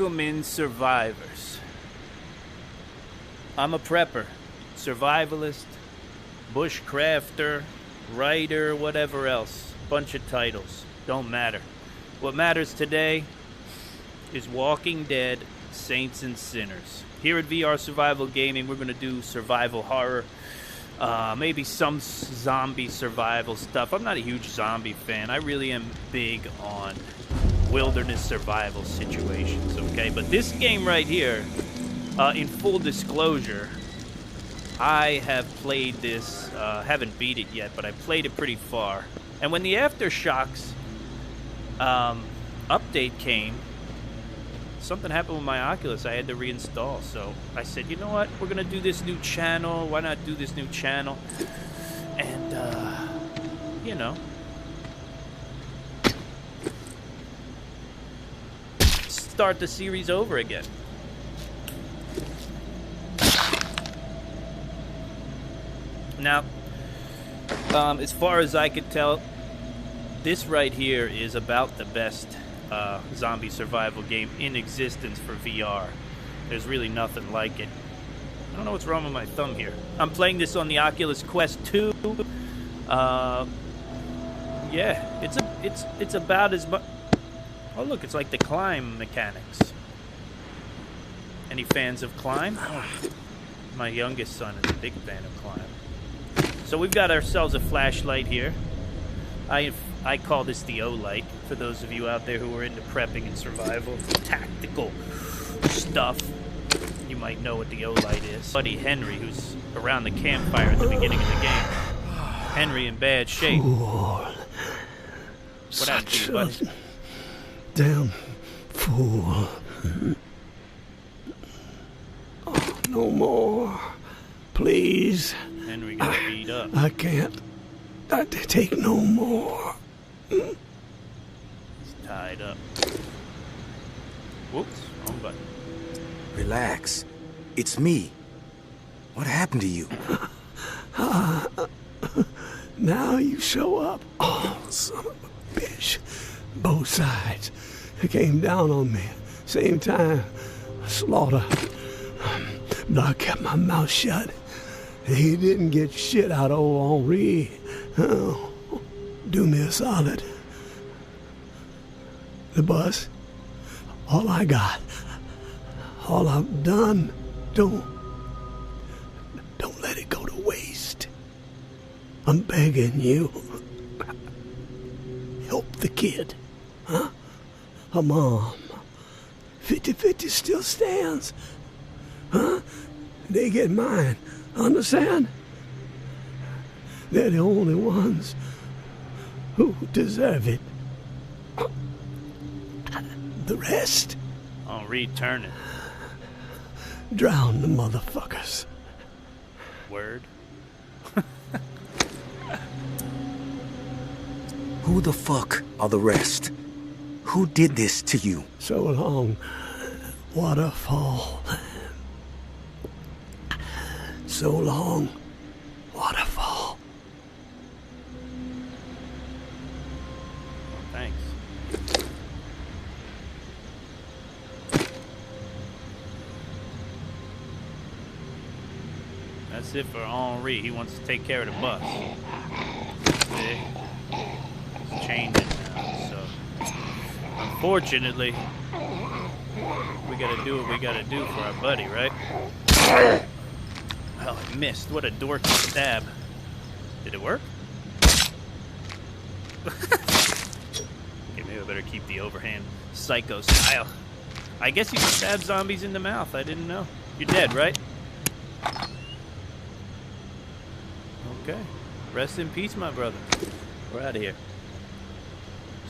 Welcome in, survivors. I'm a prepper, survivalist, bushcrafter, writer, whatever else. Bunch of titles. Don't matter. What matters today is Walking Dead, Saints and Sinners. Here at VR Survival Gaming, we're going to do survival horror. Maybe some zombie survival stuff. I'm not a huge zombie fan. I really am big on wilderness survival situations, okay? But this game right here, in full disclosure, I have played this, haven't beat it yet, but I played it pretty far. And when the Aftershocks update came, something happened with my Oculus. I had to reinstall. So I said, you know what? We're going to do this new channel. Why not do this new channel? And, you know, start the series over again. Now, as far as I could tell, this right here is about the best zombie survival game in existence for VR. There's really nothing like it. I don't know what's wrong with my thumb here. I'm playing this on the Oculus Quest 2. Yeah, it's about as much. Oh look, it's like the climb mechanics. Any fans of climb? My youngest son is a big fan of climb. So we've got ourselves a flashlight here. I call this the O-light, for those of you out there who are into prepping and survival, tactical stuff. You might know what the O-light is. Buddy Henry, who's around the campfire at the beginning of the game. Henry in bad shape. Fool. What happened to you, buddy? Damn fool. Oh, no more. Please. Henry got beat up. I can't. I take no more. He's tied up. Whoops, wrong button. Relax. It's me. What happened to you? Now you show up. Oh, son of a bitch. Both sides. It came down on me. Same time. Slaughter. But I kept my mouth shut. He didn't get shit out of old Archery. Oh, do me a solid. The bus. All I got. All I've done. Don't let it go to waste. I'm begging you. Help the kid. Huh? Her mom. 50-50 still stands. Huh? They get mine. Understand? They're the only ones who deserve it. The rest? Henri, turn it. Drown the motherfuckers. Word. Who the fuck are the rest? Who did this to you? So long, waterfall. So long, waterfall. Oh, thanks. That's it for Henri. He wants to take care of the bus. See? It's changing now, so unfortunately we gotta do what we gotta do for our buddy, right? Well, I missed. What a dorky stab. Did it work? Okay, maybe I better keep the overhand psycho style. I guess you can stab zombies in the mouth. I didn't know. You're dead, right? Okay. Rest in peace, my brother. We're out of here.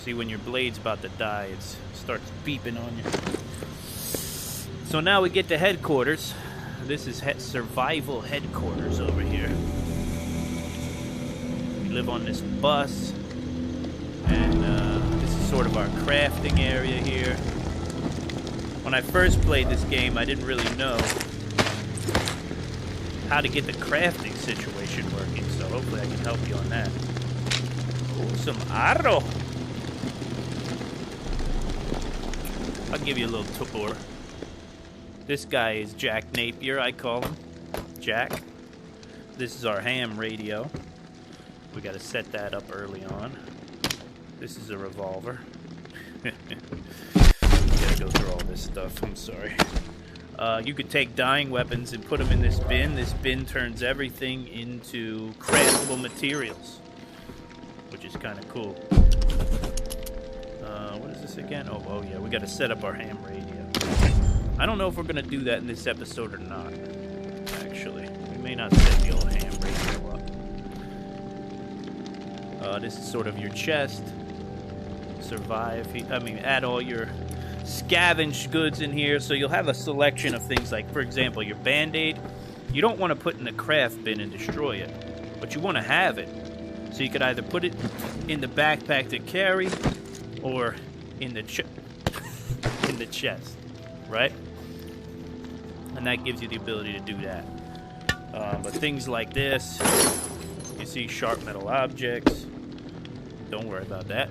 See, when your blade's about to die, it starts beeping on you. So now we get to headquarters. This is survival headquarters over here. We live on this bus. And this is sort of our crafting area here. When I first played this game, I didn't really know how to get the crafting situation working. So hopefully I can help you on that. Oh, some arrow. I'll give you a little tour. This guy is Jack Napier, I call him. Jack. This is our ham radio. We gotta set that up early on. This is a revolver. Gotta go through all this stuff, I'm sorry. You could take dying weapons and put them in this bin. This bin turns everything into craftable materials, which is kind of cool. What is this again? Oh yeah, we gotta set up our ham radio. I don't know if we're gonna do that in this episode or not, actually. We may not set the old ham radio up. This is sort of your chest. Survive. Add all your scavenged goods in here, so you'll have a selection of things like, for example, your band-aid. You don't want to put in the craft bin and destroy it, but you want to have it. So you could either put it in the backpack to carry, or in the in the chest, right? And that gives you the ability to do that. But things like this, you see sharp metal objects, don't worry about that.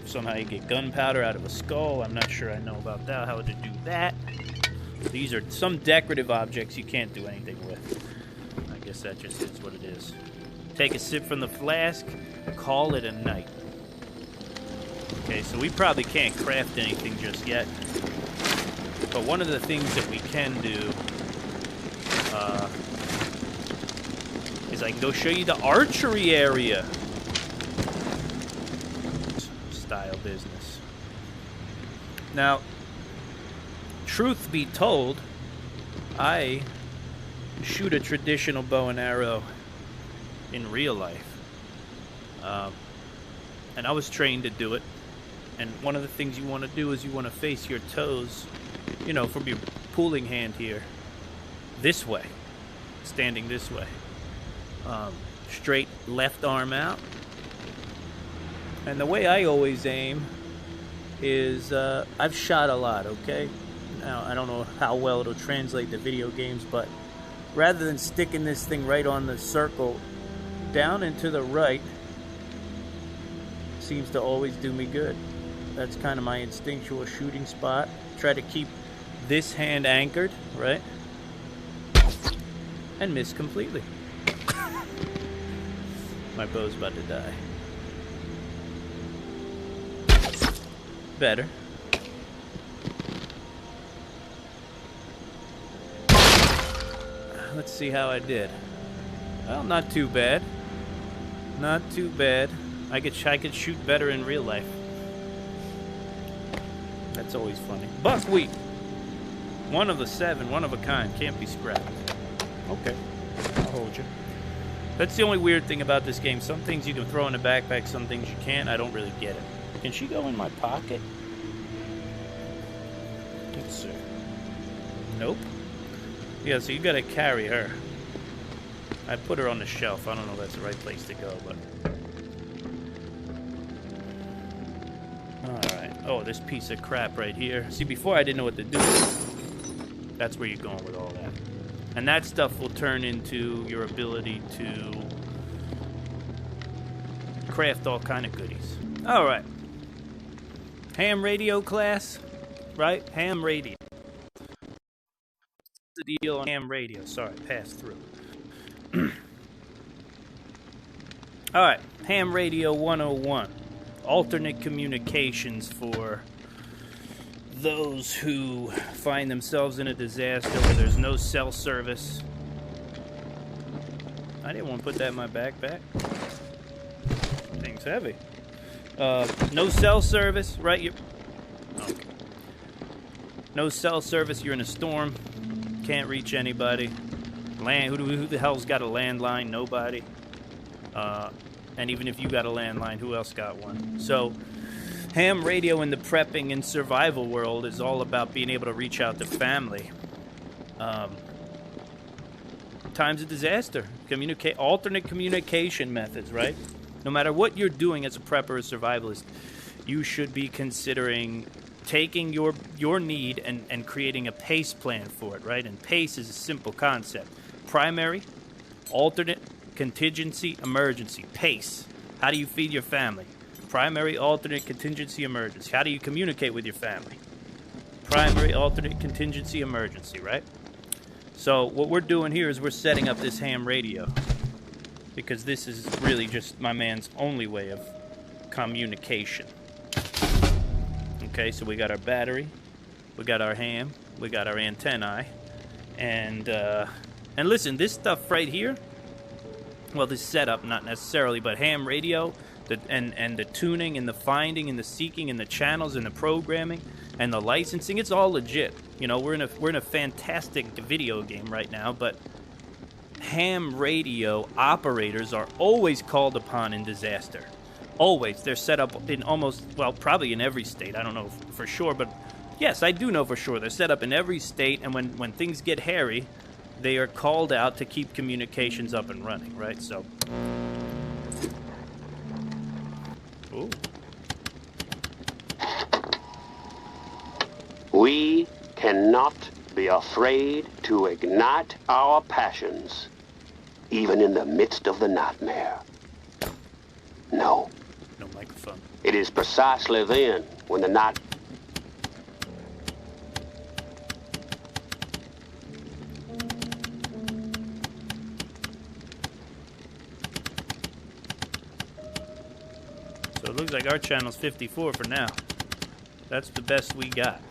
Somehow you get gunpowder out of a skull. I'm not sure I know about that, how to do that. These are some decorative objects you can't do anything with. I guess that just is what it is. Take a sip from the flask, call it a night. Okay, so we probably can't craft anything just yet. But one of the things that we can do is I can go show you the archery area. Style business. Now, truth be told, I shoot a traditional bow and arrow in real life. And I was trained to do it. And one of the things you want to do is you want to face your toes, you know, from your pulling hand here, this way, standing this way. Straight left arm out. And the way I always aim is, I've shot a lot, okay? Now, I don't know how well it'll translate to video games, but rather than sticking this thing right on the circle, down and to the right seems to always do me good. That's kind of my instinctual shooting spot. Try to keep this hand anchored, right? And miss completely. My bow's about to die. Better. Let's see how I did. Well, not too bad. Not too bad. I could shoot better in real life. That's always funny. Buckwheat. One of the 7, one of a kind. Can't be scrapped. Okay. I'll hold you. That's the only weird thing about this game. Some things you can throw in a backpack, some things you can't. I don't really get it. Can she go in my pocket? Let's see. Nope. Yeah, so you gotta carry her. I put her on the shelf. I don't know if that's the right place to go, but... Alright. Oh, this piece of crap right here. See, before I didn't know what to do. That's where you're going with all that. And that stuff will turn into your ability to craft all kind of goodies. Alright. Ham radio class, right? Ham radio. What's the deal on ham radio? Sorry, passed through. Alright, ham radio 101. Alternate communications for those who find themselves in a disaster where there's no cell service. I didn't want to put that in my backpack. Thing's heavy. No cell service, right? Okay. No cell service, you're in a storm. Can't reach anybody. Who the hell's got a landline? Nobody. And even if you got a landline, who else got one? So, ham radio in the prepping and survival world is all about being able to reach out to family. Times of disaster. Alternate communication methods, right? No matter what you're doing as a prepper or survivalist, you should be considering taking your need and creating a PACE plan for it, right? And PACE is a simple concept. Primary, alternate, contingency, emergency. PACE. How do you feed your family? Primary, alternate, contingency, emergency. How do you communicate with your family? Primary, alternate, contingency, emergency, right? So what we're doing here is we're setting up this ham radio, because this is really just my man's only way of communication. Okay, so we got our battery, we got our ham, we got our antennae, and listen, this stuff right here, well, this setup, not necessarily, but ham radio, and the tuning and the finding and the seeking and the channels and the programming and the licensing, it's all legit. You know, we're in a fantastic video game right now, but ham radio operators are always called upon in disaster. Always. They're set up in almost, well, probably in every state. I don't know for sure, but yes, I do know for sure. They're set up in every state, and when things get hairy, they are called out to keep communications up and running, right? So, ooh. We cannot be afraid to ignite our passions, even in the midst of the nightmare. No. No microphone. It is precisely then when the night... So it looks like our channel's 54 for now. That's the best we got.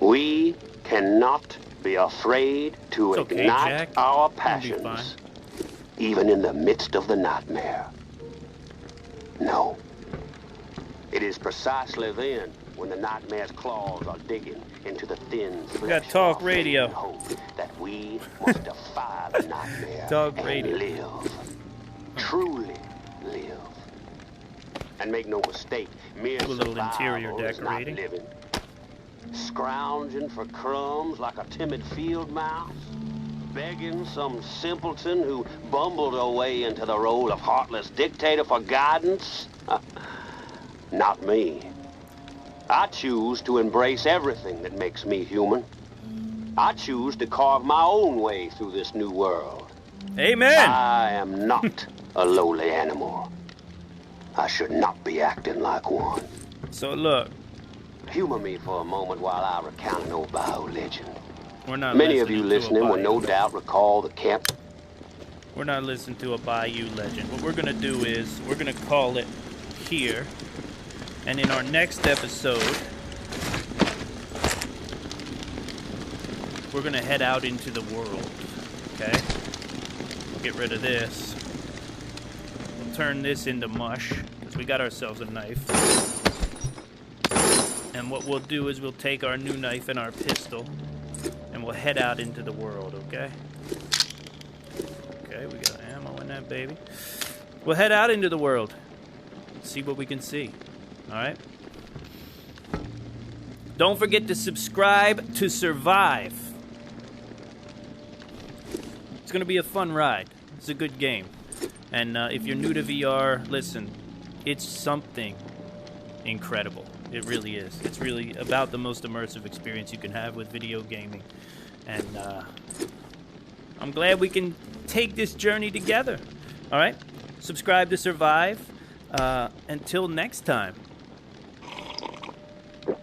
We cannot be afraid to It's okay, ignite Jack. our You'll be passions, fine. even in the midst of the nightmare. No. It is precisely then when the nightmare's claws are digging into the thin We got flesh talk of our radio. fading hope that we must defy the nightmare Talk and radio. live. Truly live. And make no mistake, mere Do a little interior survival is not decorating. living. Scrounging for crumbs like a timid field mouse, begging some simpleton who bumbled away into the role of heartless dictator for guidance? Not me. I choose to embrace everything that makes me human. I choose to carve my own way through this new world. Amen! I am not a lowly animal. I should not be acting like one. So look, Humor me for a moment while I recount an old bio legend. we're not Many of you to a listening will bayou. no doubt recall the camp. We're not listening to a Bayou legend. What we're gonna do is we're gonna call it here, and in our next episode, we're gonna head out into the world. Okay? We'll get rid of this. We'll turn this into mush because we got ourselves a knife. And what we'll do is we'll take our new knife and our pistol, and we'll head out into the world. Okay? Okay, we got ammo in that baby. We'll head out into the world. See what we can see. Alright? Don't forget to subscribe to survive. It's going to be a fun ride. It's a good game. And if you're new to VR, listen, it's something incredible. It really is. It's really about the most immersive experience you can have with video gaming. And I'm glad we can take this journey together. All right? Subscribe to survive. Until next time.